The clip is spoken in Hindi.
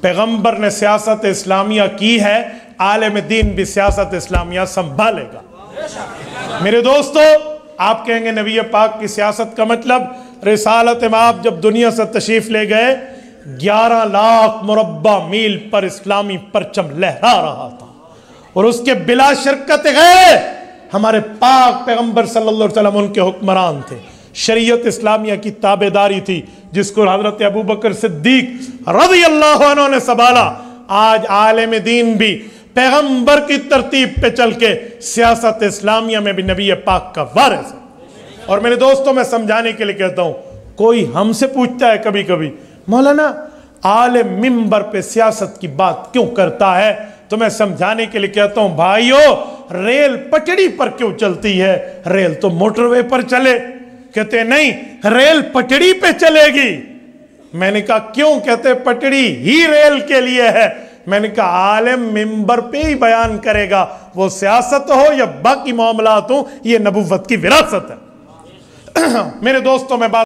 पैगंबर ने सियासत इस्लामिया की है, आलिम दीन भी सियासत इस्लामिया संभालेगा। मेरे दोस्तों, आप कहेंगे नबी पाक की सियासत का मतलब, रिसालत में आप जब दुनिया से तशरीफ ले गए 11 लाख मुरब्बा मील पर इस्लामी परचम लहरा रहा था और उसके बिला शिरकत गए हमारे पाक पैगंबर सल्लल्लाहु अलैहि वसल्लम उनके हुक्मरान थे। शरीयत इस्लामिया की ताबेदारी थी जिसको हजरत अबू बकर सिद्दीक रज़ी अल्लाह अन्हु ने संभाला। आज आलिम दीन भी पैगंबर की तरतीब पे चल के सियासत इस्लामिया में भी नबी पाक का वारिस है। और मेरे दोस्तों, मैं समझाने के लिए कहता हूं, कोई हमसे पूछता है कभी कभी, मौलाना आलिम मिंबर पे सियासत की बात क्यों करता है, तो मैं समझाने के लिए कहता हूं, भाइयों रेल पटड़ी पर क्यों चलती है, रेल तो मोटरवे पर चले। कहते नहीं, रेल पटड़ी पे चलेगी। मैंने कहा क्यों? कहते पटड़ी ही रेल के लिए है। मैंने कहा आलिम मिंबर पे ही बयान करेगा, वो सियासत हो या बाकी मामलात हो, ये नबुव्वत की विरासत है। मेरे दोस्तों, मैं बात